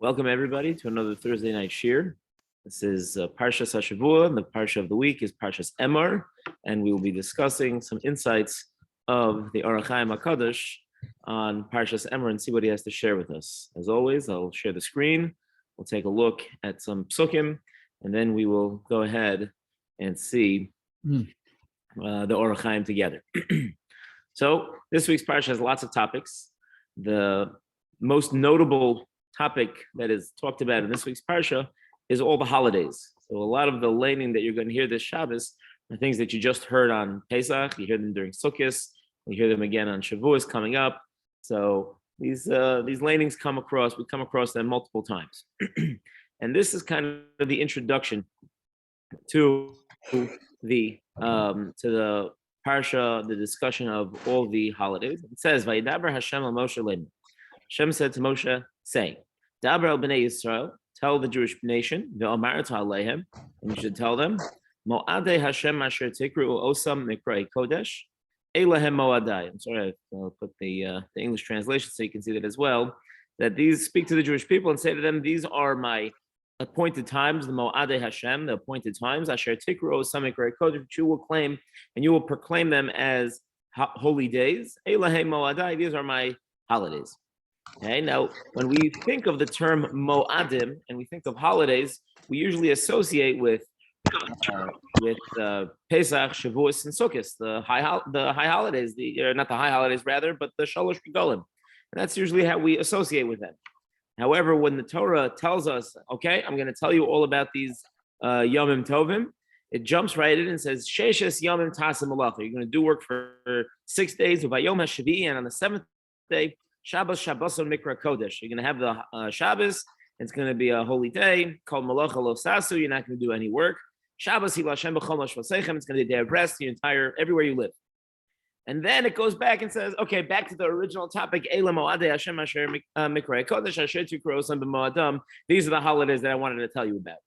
Welcome everybody to another Thursday night shir. This is Parshas Hashavua, and the Parsha of the week is Parshas Emor, and we will be discussing some insights of the Orach Chaim HaKadosh on Parshas Emor and see what he has to share with us. As always, I'll share the screen. We'll take a look at some psukim, and then we will go ahead and see the Orach Chaim together. So this week's Parsha has lots of topics. The most notable topic that is talked about in this week's Parsha is all the holidays. So a lot of the laning that you're going to hear this Shabbos are things that you just heard on Pesach. You hear them during Sukkot. You hear them again on Shavuos coming up. So these lanings come across. We come across them multiple times, and this is kind of the introduction to the Parsha, the discussion of all the holidays. It says, "Vayidaber Hashem al Moshe leinu." Hashem said to Moshe, say, Daber el bnei Yisrael, tell the Jewish nation, ve'omarta alehem, and you should tell them, Mo'adei Hashem asher tikru osam mikrei kodesh, elahem mo'adai. I'm sorry, I'll put the English translation so you can see that as well, that these speak to the Jewish people and say to them, these are my appointed times, the Mo'adei Hashem, the appointed times, asher tikru osam mikrei kodesh, which you will claim, and you will proclaim them as holy days, elahem mo'adai, these are my holidays. Okay, now when we think of the term Mo'adim and we think of holidays, we usually associate with Pesach, Shavuos, and Sukkot, the high holidays, not the high holidays rather, but the Shalosh Regalim. And that's usually how we associate with them. However, when the Torah tells us, okay, I'm going to tell you all about these Yomim Tovim, it jumps right in and says, Sheshes Yomim Tasim Malacha. You're going to do work for 6 days, Vayom HaShavi, and on the 7th day, Shabbos Shabboson Mikra Kodesh. You're going to have the Shabbos. It's going to be a holy day called Malacha Lo Sasu. You're not going to do any work. Shabbos Hil Hashem B'chol Mashvasechem. It's going to be a day of rest, everywhere you live. And then it goes back and says, okay, back to the original topic. Eila Mo'adei Hashem Asher Mikra Kodesh Asher Tikru Osam B'Mo'adam. These are the holidays that I wanted to tell you about.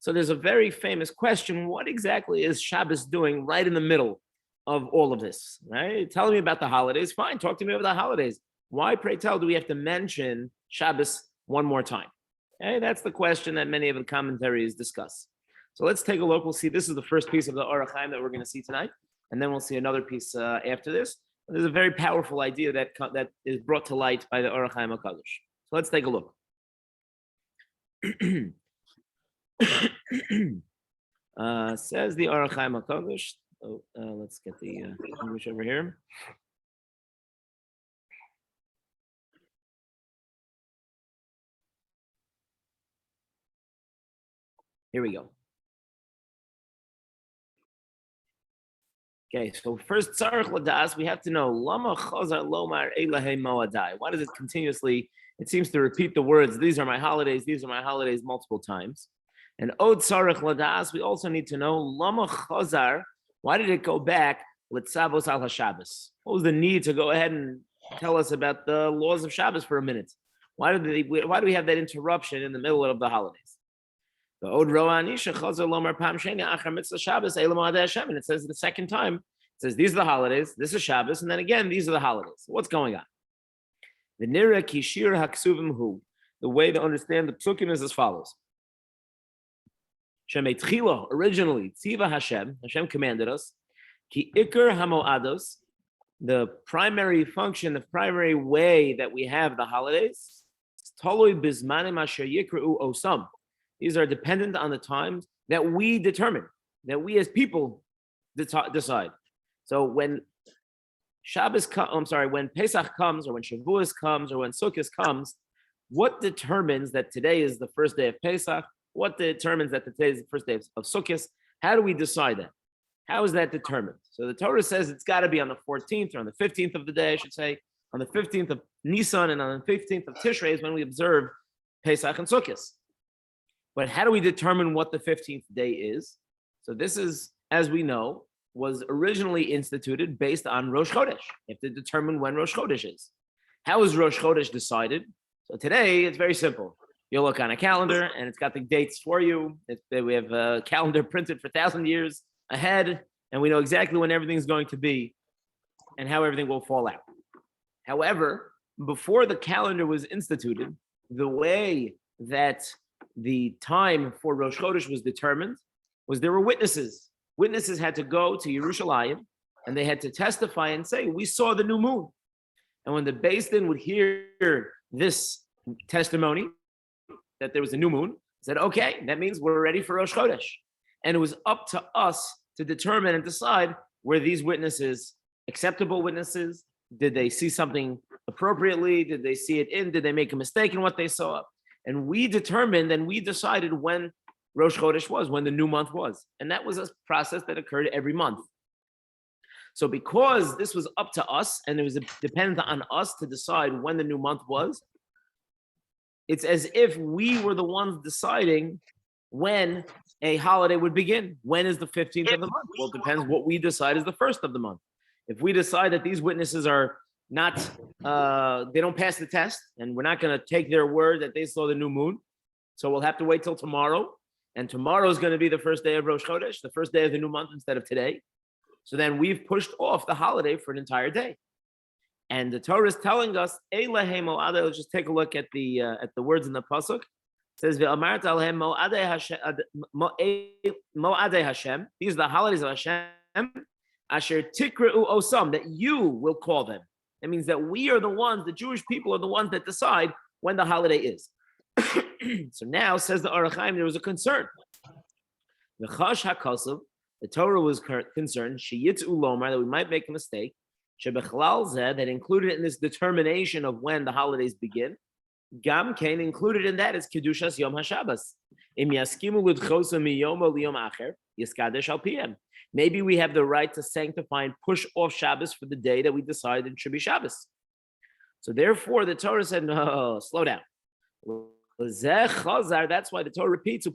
So there's a very famous question: what exactly is Shabbos doing right in the middle of all of this? Right? Tell me about the holidays. Fine, talk to me about the holidays. Why, pray tell, do we have to mention Shabbos one more time? Okay, that's the question that many of the commentaries discuss. So let's take a look. We'll see. This is the first piece of the Orach Chaim that we're going to see tonight, and then we'll see another piece after this. There's a very powerful idea that is brought to light by the Orach Chaim HaKadosh. So let's take a look. Says the Orach Chaim HaKadosh. Let's get the English over here. Here we go. Okay, so first, tzarich ladas, we have to know lama chazar lomar elahei moadai. Why does it continuously? It seems to repeat the words. These are my holidays. These are my holidays multiple times. And od tzarich ladas, we also need to know lama chazar. Why did it go back? Litzavos al haShabbos. What was the need to go ahead and tell us about the laws of Shabbos for a minute? Why do we have that interruption in the middle of the holidays? And it says the second time, it says these are the holidays, this is Shabbos, and then again, these are the holidays. What's going on? The nira kishir haksuvim hu. The way to understand the psukim is as follows. Originally, Tziva Hashem commanded us, ki ikar hamoados, the primary function, the primary way that we have the holidays, toloi bizmanim asher yikra'u osam. These are dependent on the times that we determine, that we as people decide. So when when Pesach comes, or when Shavuos comes, or when Sukkot comes, what determines that today is the first day of Pesach? What determines that today is the first day of Sukkot? How do we decide that? How is that determined? So the Torah says it's got to be on the 14th or on the 15th of the day, I should say, on the 15th of Nisan and on the 15th of Tishrei is when we observe Pesach and Sukkot. But how do we determine what the 15th day is? So this is, as we know, was originally instituted based on Rosh Chodesh. You have to determine when Rosh Chodesh is. How is Rosh Chodesh decided? So today, it's very simple. You look on a calendar, and it's got the dates for you. We have a calendar printed for 1,000 years ahead, and we know exactly when everything's going to be and how everything will fall out. However, before the calendar was instituted, the way that the time for Rosh Chodesh was determined was there were witnesses. Witnesses had to go to Yerushalayim and they had to testify and say, we saw the new moon. And when the Beis Din would hear this testimony that there was a new moon, said, okay, that means we're ready for Rosh Chodesh. And it was up to us to determine and decide, were these witnesses acceptable witnesses? Did they see something appropriately? Did they see it in? Did they make a mistake in what they saw? And we determined and we decided when Rosh Chodesh was, when the new month was. And that was a process that occurred every month. So because this was up to us and it was dependent on us to decide when the new month was, it's as if we were the ones deciding when a holiday would begin. When is the 15th of the month? Well, it depends what we decide is the first of the month. If we decide that these witnesses are not, they don't pass the test, and we're not going to take their word that they saw the new moon, so we'll have to wait till tomorrow. And tomorrow is going to be the first day of Rosh Chodesh, the first day of the new month instead of today. So then we've pushed off the holiday for an entire day. And the Torah is telling us, Eilahei Mo'adei. Let's just take a look at the words in the pasuk. It says, Ve'amart alehem Mo'adei Hashem. These are the holidays of Hashem. Asher tikra'u osam, that you will call them. That means that we are the ones, the Jewish people are the ones that decide when the holiday is. So now, says the Orach Chaim, there was a concern. The Chash HaKosav, the Torah was concerned, Sheyitzu Lomar, that we might make a mistake, Shebechlal Zeh, that included in this determination of when the holidays begin, Gam Kain, included in that is Kedushas Yom HaShabbos. Im yaskimu l'dchosa miyom liyom acher, yiskadesh al PM. Maybe we have the right to sanctify and push off Shabbos for the day that we decided should be Shabbos. So therefore, the Torah said, no, slow down. That's why the Torah repeats,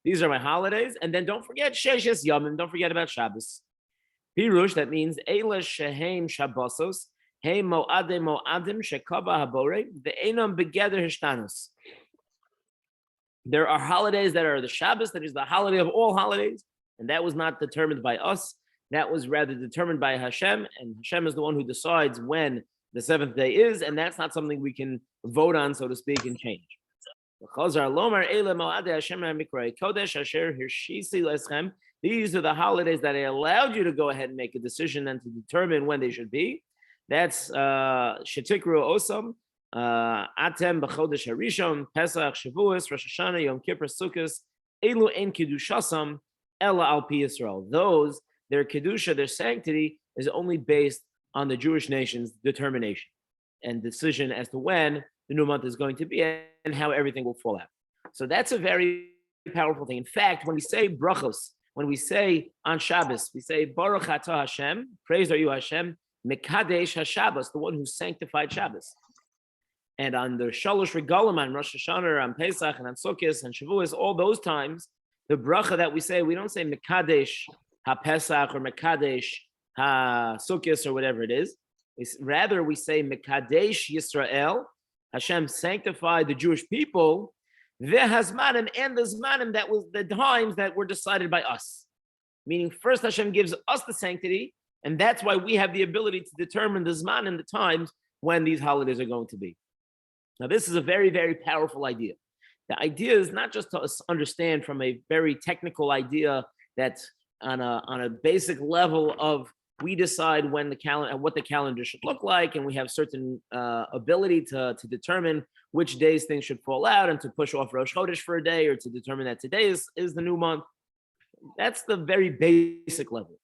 these are my holidays. And then don't forget Sheshes Yomim, don't forget about Shabbos. Pirush, that means Eila Shehem Shabbosos, Hey Mo'adeh Mo'adim Shekaba Habore, the Einam Begeder Hishtanus. There are holidays that are the Shabbos, that is the holiday of all holidays, and that was not determined by us. That was rather determined by Hashem, and Hashem is the one who decides when the seventh day is, and that's not something we can vote on, so to speak, and change. These are the holidays that I allowed you to go ahead and make a decision and to determine when they should be. That's Shetikru Osam, Atem B'chodesh Harishon, Pesach, Shavuos, Rosh Hashanah, Yom Kippur, Sukkot, Elu Ein Kedushasam, Ela Al Pi Yisrael. Those, their Kedusha, their sanctity, is only based on the Jewish nation's determination and decision as to when the new month is going to be and how everything will fall out. So that's a very powerful thing. In fact, when we say brachos, when we say on Shabbos, we say Baruch Atah Hashem, praised are you Hashem, Mekadesh HaShabbos, the one who sanctified Shabbos. And on the Shalosh Regalim, on Rosh Hashanah, on Pesach, and on Sukkot, and Shavuos, all those times, the bracha that we say, we don't say Mekadesh HaPesach or Mekadesh HaSukkot or whatever it is. Rather, we say Mekadesh Yisrael, Hashem sanctified the Jewish people, Vehazmanim, and the Zmanim, that was the times that were decided by us. Meaning, first Hashem gives us the sanctity, and that's why we have the ability to determine the Zmanim, the times when these holidays are going to be. Now, this is a very, very powerful idea. The idea is not just to understand from a very technical idea that on a basic level of we decide when the calendar, what the calendar should look like, and we have certain ability to determine which days things should fall out and to push off Rosh Chodesh for a day or to determine that today is the new month. That's the very basic level.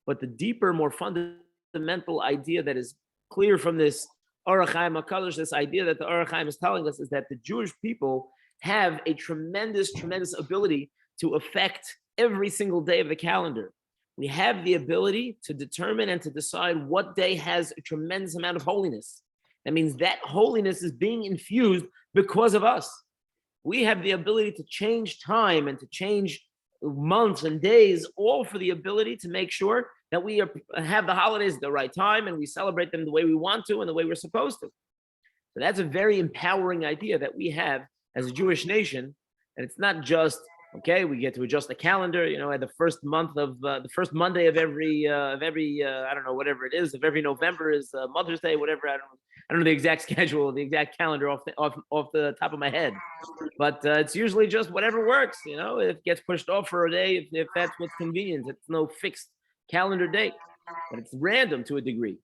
But the deeper, more fundamental idea that is clear from this Orach Chaim HaKadosh, this idea that the Orach Chaim is telling us, is that the Jewish people have a tremendous, tremendous ability to affect every single day of the calendar. We have the ability to determine and to decide what day has a tremendous amount of holiness. That means that holiness is being infused because of us. We have the ability to change time and to change months and days, all for the ability to make sure that we have the holidays at the right time and we celebrate them the way we want to and the way we're supposed to. So that's a very empowering idea that we have as a Jewish nation. And it's not just, Okay, we get to adjust the calendar. At the first month of the first Monday of every I don't know, whatever it is, of every November is Mother's Day, whatever. I don't know the exact schedule, the exact calendar off the top of my head, but it's usually just whatever works. It gets pushed off for a day if that's what's convenient. It's no fixed calendar date, but it's random to a degree.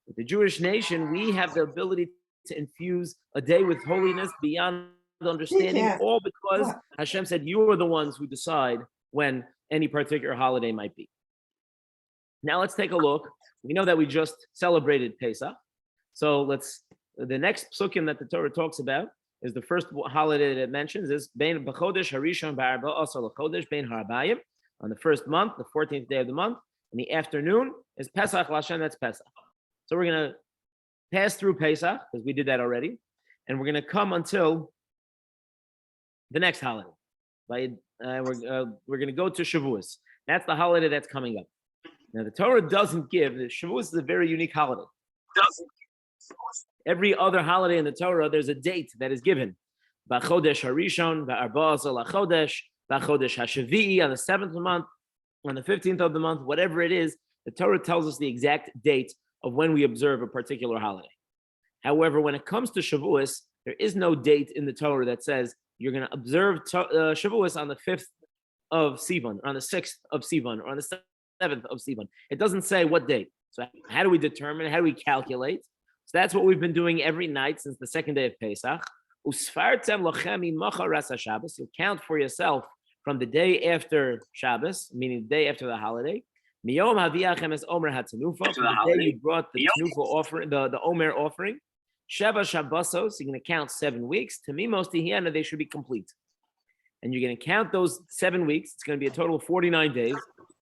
With the Jewish nation, we have the ability to infuse a day with holiness beyond understanding, all because Hashem said you are the ones who decide when any particular holiday might be. Now let's take a look. We know that we just celebrated Pesach. So the next psukim that the Torah talks about is the first holiday that it mentions is Bein B'chodesh Harishon Ba'arba Asar L'chodesh Bein Harabayim, on the first month, the 14th day of the month, in the afternoon is Pesach L'Hashem, that's Pesach. So we're going to pass through Pesach, because we did that already, and we're going to come until the next holiday. We're going to go to Shavuos. That's the holiday that's coming up. Now, the Torah doesn't give, Shavuos is a very unique holiday. Every other holiday in the Torah, there's a date that is given. B'chodesh Harishon, B'arba'asar L'chodesh, B'chodesh HaShavi'i, on the 7th month, on the 15th of the month, whatever it is, the Torah tells us the exact date of when we observe a particular holiday. However, when it comes to Shavuos, there is no date in the Torah that says you're going to observe Shavuos on the 5th of Sivan, or on the 6th of Sivan, or on the 7th of Sivan. It doesn't say what date. So how do we determine? How do we calculate? So that's what we've been doing every night since the second day of Pesach. You count for yourself from the day after Shabbos, meaning the day after the holiday. From the day you brought the Tanufa offering, the Omer offering. Sheva Shabbosos, you're going to count 7 weeks. Tamimos Tihiana, they should be complete. And you're going to count those 7 weeks. It's going to be a total of 49 days.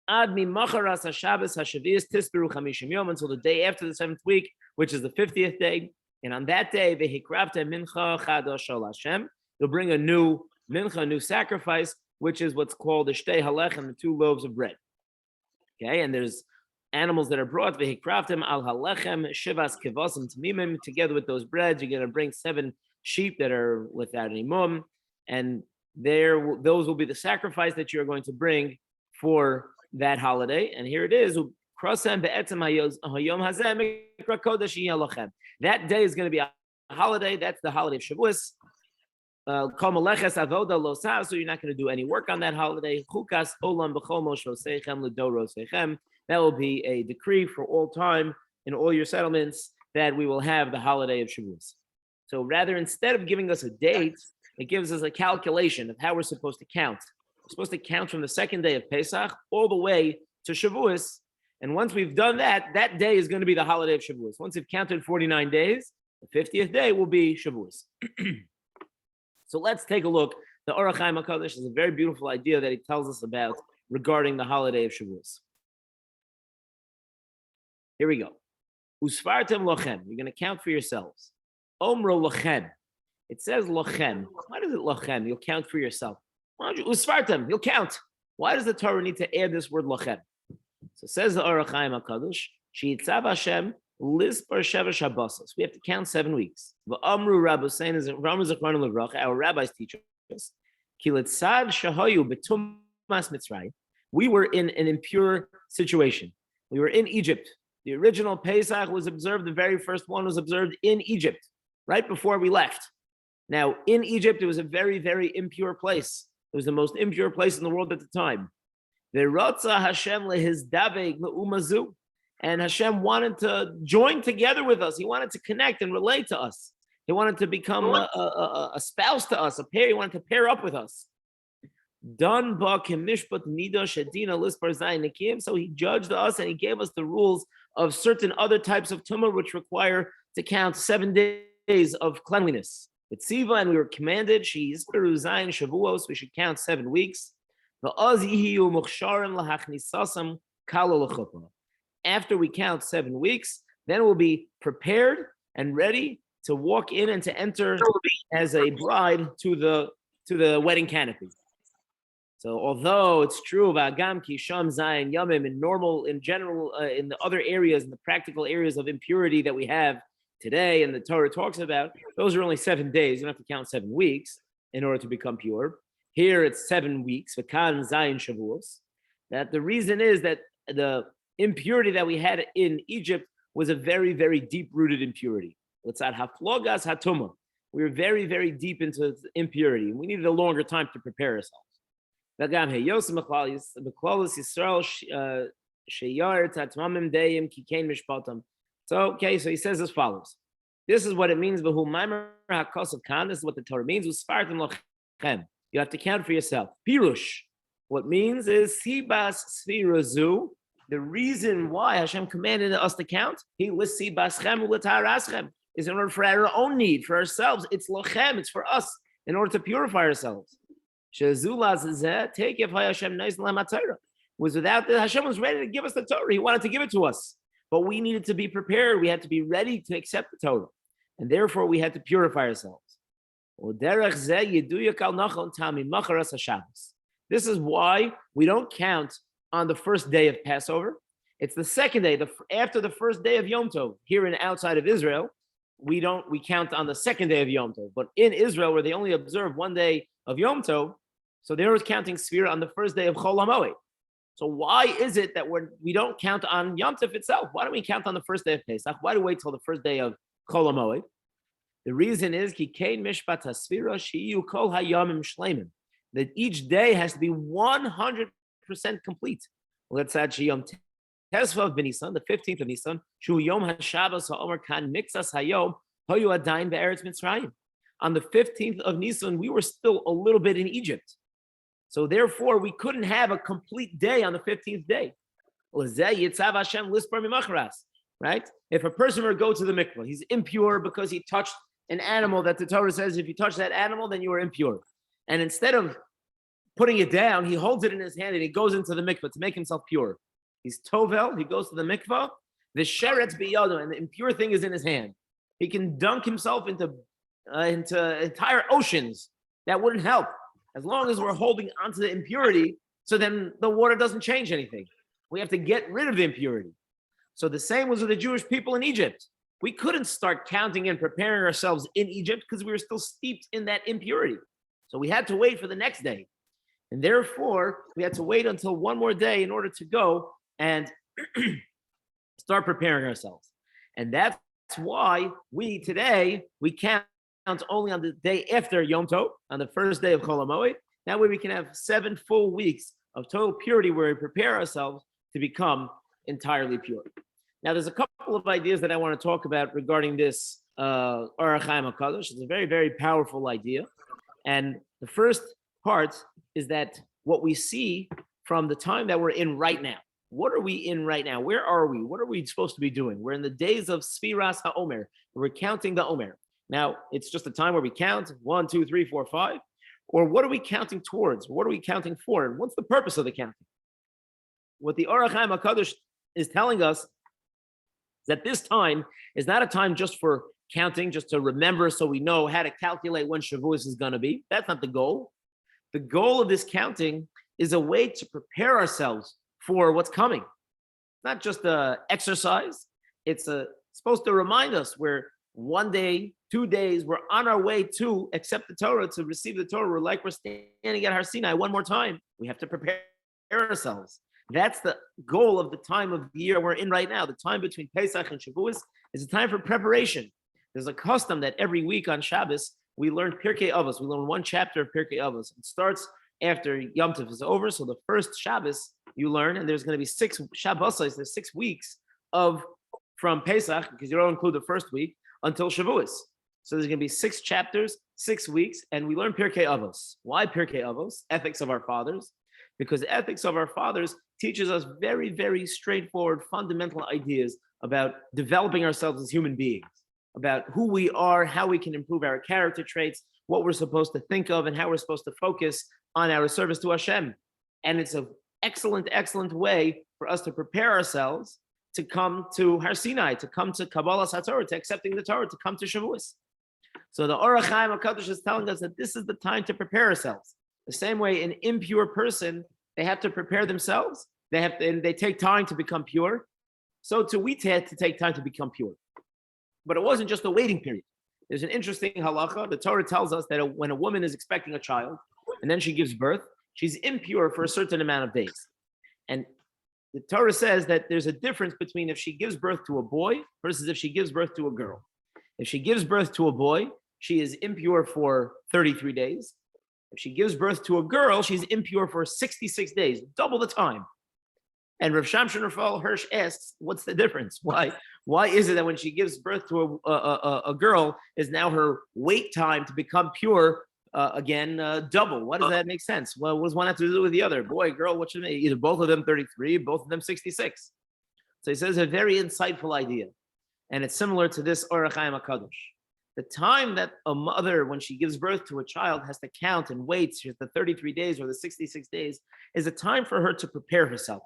Ad mimacharas haShabbos haShavios tisperu chamishim yom, until the day after the 7th week, which is the 50th day. And on that day, vehikravta mincha chadosh al Hashem, you'll bring a new mincha, a new sacrifice, which is what's called the shtei halechem, the 2 loaves of bread. Okay, and there's animals that are brought, vehikravtem al halechem shivas kevasim tamimim, together with those breads, you're going to bring 7 sheep that are without any mum, and those will be the sacrifice that you're going to bring for that holiday. And here it is. That day is going to be a holiday. That's the holiday of Shavuos. So you're not going to do any work on that holiday. That will be a decree for all time in all your settlements that we will have the holiday of Shavuos. So rather, instead of giving us a date, it gives us a calculation of how we're supposed to count. We're supposed to count from the second day of Pesach all the way to Shavuos. And once we've done that, that day is going to be the holiday of Shavuos. Once you've counted 49 days, the 50th day will be Shavuos. So let's take a look. The Orach Chaim HaKadosh is a very beautiful idea that he tells us about regarding the holiday of Shavuos. Here we go. Usfartem lochem. You're going to count for yourselves. Omro lochem. It says lochem. Why does it lochem? You'll count for yourself. Why don't you usfartem? You'll count. Why does the Torah need to add this word lochem? So says the Orach Chaim HaKadosh, Sheitzav Hashem lispar sheva shabbosos. We have to count 7 weeks. V'amru Rabbosein is Ramu Zechronim Levracha. Our rabbis teach us. Kiletzad shahoyu betumas Mitzrayim. We were in an impure situation. We were in Egypt. The original Pesach was observed. The very first one was observed in Egypt, right before we left. Now, in Egypt, it was a very, very impure place. It was the most impure place in the world at the time. V'rotza Hashem lehizdaveg le'umazu. And Hashem wanted to join together with us. He wanted to connect and relate to us. He wanted to become a spouse to us, a pair. He wanted to pair up with us. Done ba kemishpat nida shadina lispar zayin nikim. So he judged us and he gave us the rules of certain other types of tumah which require to count 7 days of cleanliness. With Siva, and we were commanded, she is zayin shavuos. We should count 7 weeks. After we count 7 weeks, then we'll be prepared and ready to walk in and to enter as a bride to the wedding canopy. So although it's true of Agam Kisham Zayin Yamim in general, in the other areas, in the practical areas of impurity that we have today and the Torah talks about, those are only 7 days. You don't have to count 7 weeks in order to become pure. Here it's 7 weeks. V'kan zayin shavuos. That the reason is that the impurity that we had in Egypt was a very, very deep-rooted impurity. Let's add haflogas hatuma. We were very, very deep into impurity, and we needed a longer time to prepare ourselves. So, okay, so he says as follows. This is what it means. This is what the Torah means. You have to count for yourself. Pirush. What means is Sibas Sfirazu. The reason why Hashem commanded us to count, he lists Sibaschem Ulataraschem, is in order for our own need, for ourselves. It's lochem, it's for us, in order to purify ourselves. Was without that, Hashem was ready to give us the Torah. He wanted to give it to us. But we needed to be prepared. We had to be ready to accept the Torah. And therefore, we had to purify ourselves. This is why we don't count on the first day of Passover. It's the second day, after the first day of Yom Tov. Here and outside of Israel, we count on the second day of Yom Tov. But in Israel, where they only observe one day of Yom Tov, so they were counting Sfira on the first day of Chol HaMoed. So why is it that we don't count on Yom Tov itself? Why don't we count on the first day of Pesach? Why do we wait till the first day of Chol HaMoed? The reason is that each day has to be 100% complete. Let's add Yom Tesvav b'Nisan, the 15th of Nisan, Shu Yom HaShabbos HaOmer Kan Mixas Hayom Hoyu Adayin Be'eretz Mitzrayim. On the 15th of Nisan, we were still a little bit in Egypt. So therefore, we couldn't have a complete day on the 15th day. Right? If a person were to go to the mikvah, he's impure because he touched an animal that the Torah says, if you touch that animal, then you are impure. And instead of putting it down, he holds it in his hand and he goes into the mikvah to make himself pure. He's tovel, he goes to the mikvah, the sheretz biyado, and the impure thing is in his hand. He can dunk himself into entire oceans. That wouldn't help. As long as we're holding onto the impurity, so then the water doesn't change anything. We have to get rid of the impurity. So the same was with the Jewish people in Egypt. We couldn't start counting and preparing ourselves in Egypt because we were still steeped in that impurity. So we had to wait for the next day. And therefore, we had to wait until one more day in order to go and start preparing ourselves. And that's why we count only on the day after Yom Tov, on the first day of Chol HaMoed. That way we can have 7 full weeks of total purity where we prepare ourselves to become entirely pure. Now, there's a couple of ideas that I want to talk about regarding this Orach Chaim HaKadosh. It's a very, very powerful idea. And the first part is that what we see from the time that we're in right now. What are we in right now? Where are we? What are we supposed to be doing? We're in the days of Sfiras HaOmer. We're counting the Omer. Now, it's just a time where we count 1, 2, 3, 4, 5. Or what are we counting towards? What are we counting for? And what's the purpose of the counting? What the Orach Chaim HaKadosh is telling us is that this time is not a time just for counting, just to remember so we know how to calculate when Shavuos is going to be. That's not the goal. The goal of this counting is a way to prepare ourselves for what's coming. It's not just an exercise. It's supposed to remind us we're 1 day, 2 days, we're on our way to accept the Torah, to receive the Torah. We're like we're standing at Har Sinai one more time. We have to prepare ourselves. That's the goal of the time of the year we're in right now. The time between Pesach and Shavuos is a time for preparation. There's a custom that every week on Shabbos, we learn Pirkei Avos. We learn one chapter of Pirkei Avos. It starts after Yom Tov is over. So the first Shabbos you learn, and there's going to be 6 Shabbos, there's 6 weeks from Pesach, because you don't include the first week, until Shavuos. So there's going to be 6 chapters, 6 weeks, and we learn Pirkei Avos. Why Pirkei Avos? Ethics of our fathers. Because ethics of our fathers teaches us very, very straightforward, fundamental ideas about developing ourselves as human beings, about who we are, how we can improve our character traits, what we're supposed to think of, and how we're supposed to focus on our service to Hashem. And it's an excellent, excellent way for us to prepare ourselves to come to Har Sinai, to come to Kabbalah HaTorah, to accepting the Torah, to come to Shavuos. So the Orach Chaim HaKadosh is telling us that this is the time to prepare ourselves. The same way an impure person, they have to prepare themselves. They take time to become pure. So too, we had to take time to become pure. But it wasn't just a waiting period. There's an interesting halacha. The Torah tells us that when a woman is expecting a child, and then she gives birth, she's impure for a certain amount of days. And the Torah says that there's a difference between if she gives birth to a boy versus if she gives birth to a girl. If she gives birth to a boy, she is impure for 33 days. If she gives birth to a girl, she's impure for 66 days, double the time. And Rav Shamshon Raphael Hirsch asks, what's the difference? Why is it that when she gives birth to a girl, is now her wait time to become pure again double? What does that make sense? Well, what does one have to do with the other? Boy, girl, what should either both of them 33, both of them 66. So he says a very insightful idea. And it's similar to this Orach Chaim HaKadosh. The time that a mother, when she gives birth to a child, has to count and wait, the 33 days or the 66 days, is a time for her to prepare herself.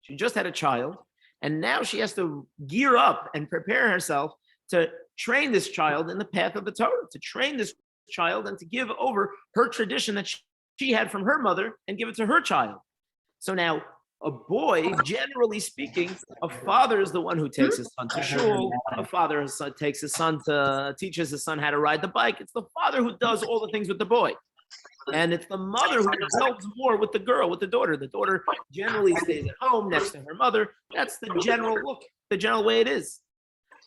She just had a child, and now she has to gear up and prepare herself to train this child in the path of the Torah, to train this child and to give over her tradition that she had from her mother and give it to her child. So now, a boy, generally speaking, a father is the one who takes his son to shul. A father takes his son teaches his son how to ride the bike. It's the father who does all the things with the boy. And it's the mother who helps more with the girl, with the daughter. The daughter generally stays at home next to her mother. That's the general look, the general way it is.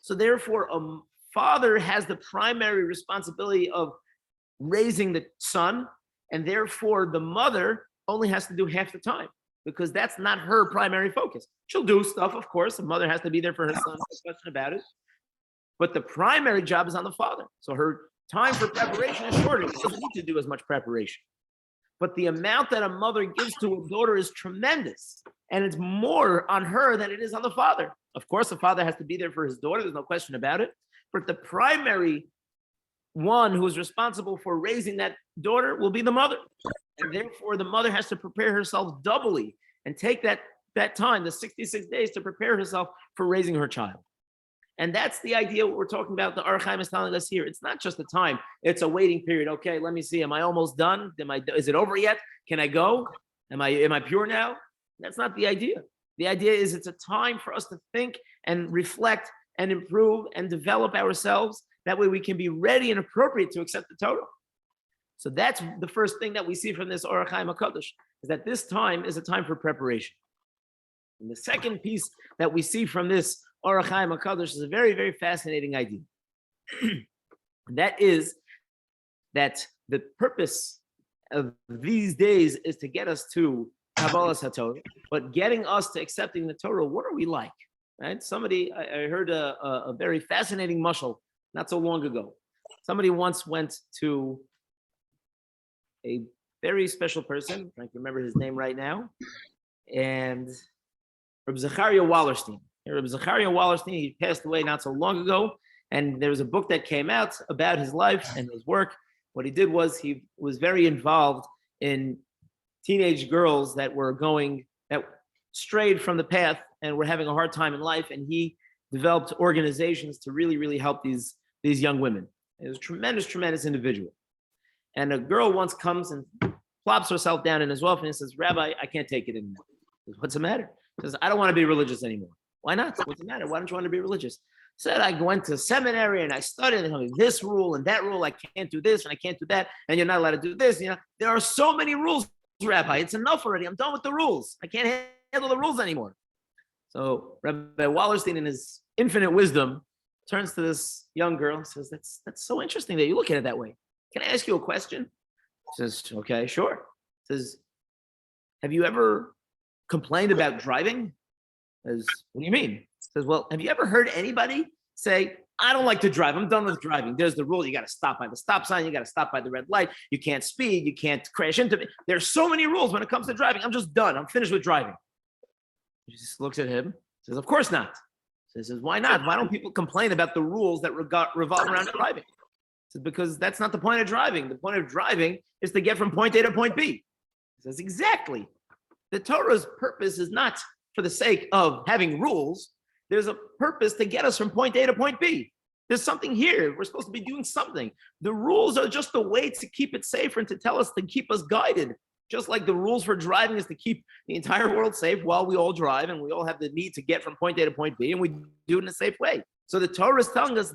So therefore, a father has the primary responsibility of raising the son, and therefore the mother only has to do half the time, because that's not her primary focus. She'll do stuff, of course. The mother has to be there for her son, no question about it. But the primary job is on the father. So her time for preparation is shorter. She doesn't need to do as much preparation. But the amount that a mother gives to a daughter is tremendous. And it's more on her than it is on the father. Of course, the father has to be there for his daughter. There's no question about it. But the primary one who is responsible for raising that daughter will be the mother. And therefore, the mother has to prepare herself doubly and take that time, the 66 days, to prepare herself for raising her child. And that's the idea what we're talking about. The Orach Chaim is telling us here. It's not just the time. It's a waiting period. Okay, let me see. Am I almost done? Is it over yet? Can I go? Am I pure now? That's not the idea. The idea is it's a time for us to think and reflect and improve and develop ourselves. That way we can be ready and appropriate to accept the Torah. So that's the first thing that we see from this Orach Chaim HaKadosh, is that this time is a time for preparation. And the second piece that we see from this Orach Chaim HaKadosh is a very, very fascinating idea. That is that the purpose of these days is to get us to Kabbalas HaTorah, but getting us to accepting the Torah, what are we like? Right? I heard a very fascinating mashal not so long ago. Somebody once went to a very special person, I can remember his name right now, and Reb Zachariah Wallerstein. Reb Zachariah Wallerstein, he passed away not so long ago, and there was a book that came out about his life and his work. What he did was he was very involved in teenage girls that strayed from the path and were having a hard time in life, and he developed organizations to really, really help these young women. He was a tremendous, tremendous individual. And a girl once comes and plops herself down in his office and says, "Rabbi, I can't take it anymore." He says, "What's the matter?" He says, "I don't want to be religious anymore." "Why not? What's the matter? Why don't you want to be religious?" He said, "I went to seminary and I studied and they told me this rule and that rule. I can't do this and I can't do that. And you're not allowed to do this. You know, there are so many rules, Rabbi. It's enough already. I'm done with the rules. I can't handle the rules anymore." So Rabbi Wallerstein, in his infinite wisdom, turns to this young girl and says, that's so interesting that you look at it that way. Can I ask you a question? She says, "Okay, sure." He says, "Have you ever complained about driving?" Says, "What do you mean?" He says, "Well, have you ever heard anybody say, 'I don't like to drive. I'm done with driving. There's the rule. You got to stop by the stop sign. You got to stop by the red light. You can't speed. You can't crash into me. There's so many rules when it comes to driving. I'm just done. I'm finished with driving." She just looks at him, says, "Of course not." He says, "Why not? Why don't people complain about the rules that revolve around driving?" He says, "Because that's not the point of driving. The point of driving is to get from point A to point B." He says, "Exactly. The Torah's purpose is not for the sake of having rules. There's a purpose to get us from point A to point B. There's something here. We're supposed to be doing something. The rules are just a way to keep it safer and to tell us, to keep us guided. Just like the rules for driving is to keep the entire world safe while we all drive and we all have the need to get from point A to point B, and we do it in a safe way. So the Torah is telling us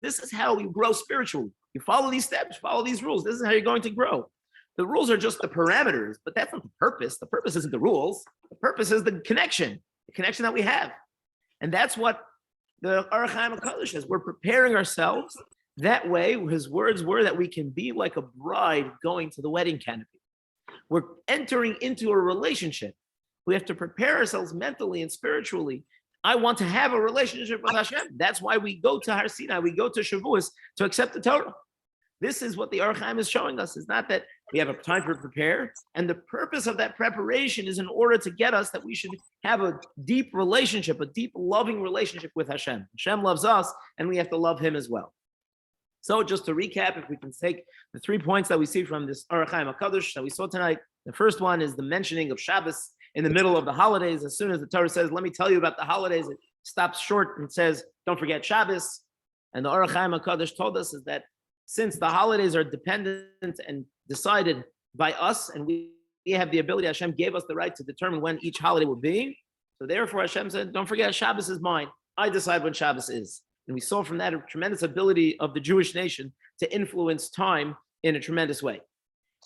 this is how you grow spiritually. You follow these steps, follow these rules. This is how you're going to grow. The rules are just the parameters, but that's not the purpose. The purpose isn't the rules. The purpose is the connection that we have. And that's what the Orach Chaim HaKadosh is. We're preparing ourselves. That way, his words were that we can be like a bride going to the wedding canopy. We're entering into a relationship. We have to prepare ourselves mentally and spiritually. I want to have a relationship with Hashem. That's why we go to Har Sinai, we go to Shavuos to accept the Torah. This is what the Orach Chaim is showing us. It's not that we have a time to prepare. And the purpose of that preparation is in order to get us that we should have a deep relationship, a deep loving relationship with Hashem. Hashem loves us, and we have to love him as well. So just to recap, if we can take the 3 points that we see from this Orach Chaim HaKadosh that we saw tonight, the first one is the mentioning of Shabbos in the middle of the holidays. As soon as the Torah says, let me tell you about the holidays, it stops short and says, don't forget Shabbos. And the Orach Chaim HaKadosh told us is that since the holidays are dependent and decided by us, and we have the ability, Hashem gave us the right to determine when each holiday will be. So therefore Hashem said, don't forget, Shabbos is mine. I decide when Shabbos is. And we saw from that a tremendous ability of the Jewish nation to influence time in a tremendous way.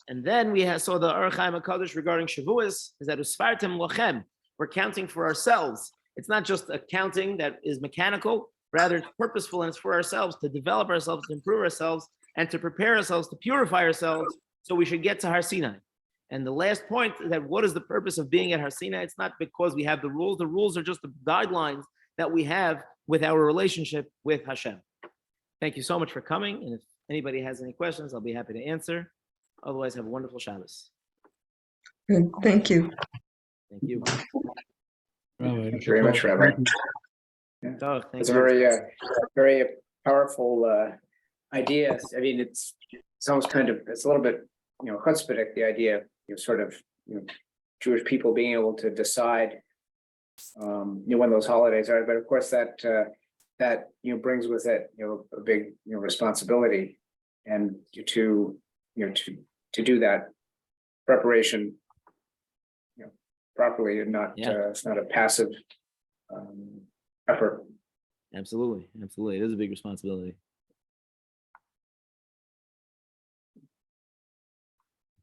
And then we saw the Orach Chaim HaKadosh regarding Shavuos, is that Usfartem Lochem, we're counting for ourselves. It's not just a counting that is mechanical, rather it's purposeful, and it's for ourselves, to develop ourselves, to improve ourselves, and to prepare ourselves, to purify ourselves, so we should get to Har Sinai. And the last point is that what is the purpose of being at Har Sinai? It's not because we have the rules. The rules are just the guidelines that we have with our relationship with Hashem. Thank you so much for coming. And if anybody has any questions, I'll be happy to answer. Otherwise, have a wonderful Shabbos. Good. Thank you. Thank you. Thank you very much, Rabbi. Oh, It's a very powerful idea. I mean, it's almost kind of, it's a little bit, chutzpahdik, the idea of sort of, Jewish people being able to decide, when those holidays are. But of course, that brings with it, a big, responsibility, and to do that preparation, properly, and not it's not a passive effort. Absolutely. It is a big responsibility.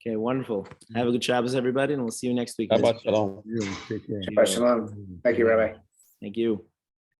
Okay, wonderful. Have a good Shabbos, everybody, and we'll see you next week. Shabbat shalom. Shabbat shalom. Thank you, Rabbi. Thank you.